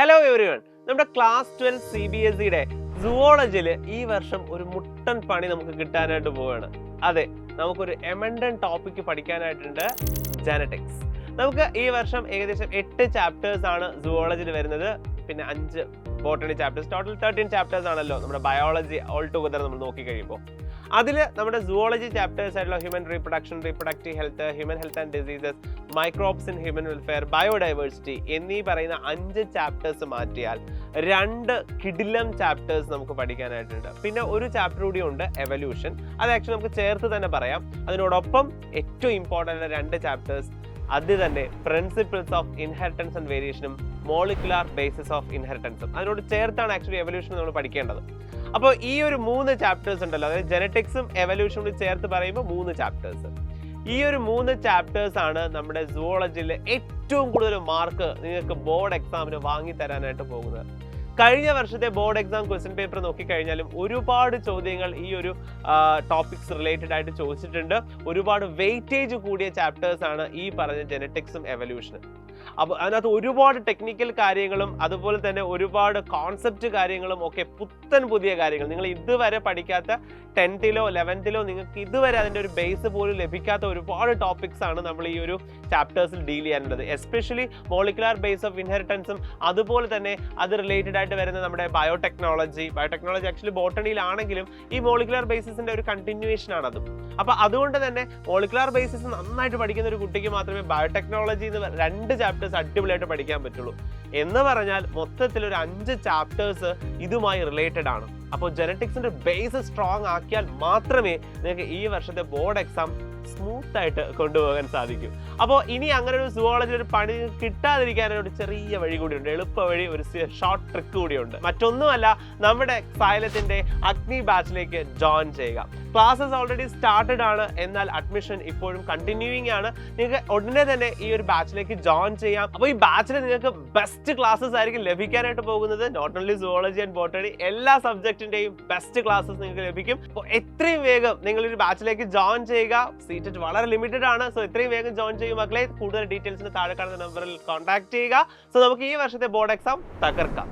Hello everyone, നമ്മുടെ class 12 CBSEയുടെ സുവോളജിയിൽ ഈ വർഷം ഒരു മുട്ടൻ പണി നമുക്ക് കിട്ടാനായിട്ട് പോവുകയാണ്. അതെ, നമുക്കൊരു എമണ്ടൻ ടോപ്പിക് പഠിക്കാനായിട്ടുണ്ട്, ജനറ്റിക്സ്. നമുക്ക് ഈ വർഷം ഏകദേശം 8 ചാപ്റ്റേഴ്സ് ആണ് സുവോളജിയിൽ വരുന്നത്, പിന്നെ 5 ബോട്ടണി ചാപ്റ്റേഴ്സ്, ടോട്ടൽ 13 ചാപ്റ്റേഴ്സ് ആണല്ലോ നമ്മുടെ ബയോളജി ഓൾ ടുഗദർ നമ്മൾ നോക്കി കഴിയുമ്പോൾ. അതിൽ നമ്മുടെ സുവോളജി ചാപ്റ്റേഴ്സ് ആയിട്ടുള്ള human reproduction, reproductive health, human health and diseases, microbes in human welfare, biodiversity എന്നീ പറയുന്ന 5 ചാപ്റ്റേഴ്സ് മാറ്റിയാൽ 2 കിടിലം ചാപ്റ്റേഴ്സ് നമുക്ക് പഠിക്കാനായിട്ടുണ്ട്. പിന്നെ ഒരു ചാപ്റ്റർ കൂടി ഉണ്ട്, എവല്യൂഷൻ. അത് ആക്ച്വലി നമുക്ക് ചേർത്ത് തന്നെ പറയാം. അതിനോടൊപ്പം ഏറ്റവും ഇമ്പോർട്ടൻ്റ് 2 ചാപ്റ്റേഴ്സ് അത് തന്നെ പ്രിൻസിപ്പിൾസ് ഓഫ് ഇൻഹെറിറ്റൻസ് ആൻഡ് വേരിയേഷനും മോളിക്കുലാർ ബേസിസ് ഓഫ് ഇൻഹെറിറ്റൻസും. അതിനോട് ചേർത്താണ് ആക്ച്വലി എവല്യൂഷൻ നമ്മൾ പഠിക്കേണ്ടത്. അപ്പോൾ ഈ ഒരു 3 ചാപ്റ്റേഴ്സ് ഉണ്ടല്ലോ, അതായത് ജനറ്റിക്സും എവല്യൂഷനും കൂടി ചേർത്ത് പറയുമ്പോൾ 3 ചാപ്റ്റേഴ്സ്. ഈ ഒരു 3 ചാപ്റ്റേഴ്സ് ആണ് നമ്മുടെ സുവോളജിയിലെ ഏറ്റവും കൂടുതൽ മാർക്ക് നിങ്ങൾക്ക് ബോർഡ് എക്സാമിന് വാങ്ങി തരാനായിട്ട് പോകുന്നത്. കഴിഞ്ഞ വർഷത്തെ ബോർഡ് എക്സാം ക്വസ്റ്റ്യൻ പേപ്പർ നോക്കിക്കഴിഞ്ഞാലും ഒരുപാട് ചോദ്യങ്ങൾ ഈ ഒരു ടോപ്പിക്സ് റിലേറ്റഡ് ആയിട്ട് ചോദിച്ചിട്ടുണ്ട്. ഒരുപാട് വെയിറ്റേജ് കൂടിയ ചാപ്റ്റേഴ്സ് ആണ് ഈ പറഞ്ഞ ജനറ്റിക്സും എവല്യൂഷനും. അപ്പോൾ അതിനകത്ത് ഒരുപാട് ടെക്നിക്കൽ കാര്യങ്ങളും അതുപോലെ തന്നെ ഒരുപാട് കോൺസെപ്റ്റ് കാര്യങ്ങളും ഒക്കെ പുത്തൻ പുതിയ കാര്യങ്ങൾ നിങ്ങൾ ഇതുവരെ പഠിക്കാത്ത 10th-ലോ 11th-ലോ നിങ്ങൾക്ക് ഇതുവരെ അതിൻ്റെ ഒരു ബേസ് പോലും ലഭിക്കാത്ത ഒരുപാട് ടോപ്പിക്സ് ആണ് നമ്മൾ ഈ ഒരു ചാപ്റ്റേഴ്സിൽ ഡീൽ ചെയ്യാനുള്ളത്. എസ്പെഷ്യലി മോളിക്കുലാർ ബേസ് ഓഫ് ഇൻഹെറിറ്റൻസും അതുപോലെ തന്നെ അത് റിലേറ്റഡ് ആയിട്ട് വരുന്ന നമ്മുടെ ബയോടെക്നോളജി ആക്ച്വലി ബോട്ടണിയിലാണെങ്കിലും ഈ മോളിക്കുലാർ ബേസിസിന്റെ ഒരു കണ്ടിന്യൂവേഷൻ ആണ് അതും. അപ്പോൾ അതുകൊണ്ട് തന്നെ മോളിക്കുലാർ ബേസിസ് നന്നായിട്ട് പഠിക്കുന്ന ഒരു കുട്ടിക്ക് മാത്രമേ ബയോടെക്നോളജി എന്ന് 2 ചാപ്റ്റേഴ്സ് അടിപൊളിയായിട്ട് പഠിക്കാൻ പറ്റുള്ളൂ. എന്ന് പറഞ്ഞാൽ മൊത്തത്തിൽ ഒരു 5 ചാപ്റ്റേഴ്സ് ഇതുമായി റിലേറ്റഡ് ആണ്. അപ്പോൾ ജനറ്റിക്സിന്റെ ബേസ് സ്ട്രോങ് ആക്കിയാൽ മാത്രമേ നിങ്ങൾക്ക് ഈ വർഷത്തെ ബോർഡ് എക്സാം സ്മൂത്ത് ആയിട്ട് കൊണ്ടുപോകാൻ സാധിക്കും. അപ്പോൾ ഇനി അങ്ങനെ ഒരു സുവോളജി ഒരു പണി കിട്ടാതിരിക്കാനൊരു ചെറിയ വഴി കൂടിയുണ്ട്, എളുപ്പ വഴി, ഒരു ഷോർട്ട് ട്രിക്ക് കൂടിയുണ്ട്. മറ്റൊന്നുമല്ല, നമ്മുടെ സൈലത്തിന്റെ അഗ്നി ബാച്ചിലേക്ക് ജോയിൻ ചെയ്യുക. ക്ലാസ്സസ് ഓൾറെഡി സ്റ്റാർട്ടഡ് ആണ്, എന്നാൽ അഡ്മിഷൻ ഇപ്പോഴും കണ്ടിന്യൂയിങ് ആണ്. നിങ്ങൾക്ക് ഉടനെ തന്നെ ഈ ഒരു ബാച്ചിലേക്ക് ജോയിൻ ചെയ്യാം. അപ്പോൾ ഈ ബാച്ചിൽ നിങ്ങൾക്ക് ബെസ്റ്റ് ക്ലാസ്സസ് ആയിരിക്കും ലഭിക്കാനായിട്ട് പോകുന്നത്. Not only zoology and botany, എല്ലാ സബ്ജക്റ്റിന്റെയും ബെസ്റ്റ് ക്ലാസ്സസ് നിങ്ങൾക്ക് ലഭിക്കും. അപ്പോൾ എത്രയും വേഗം നിങ്ങൾ ഒരു ബാച്ചിലേക്ക് ജോയിൻ ചെയ്യുക. സീറ്റ് വളരെ ലിമിറ്റഡ് ആണ്, സോ എത്രയും വേഗം ജോയിൻ ചെയ്യും മക്കളെ. കൂടുതൽ ഡീറ്റെയിൽസിന് താഴെ കാണുന്ന നമ്പറിൽ കോൺടാക്ട് ചെയ്യുക. സോ നമുക്ക് ഈ വർഷത്തെ ബോർഡ് എക്സാം തകർക്കാം.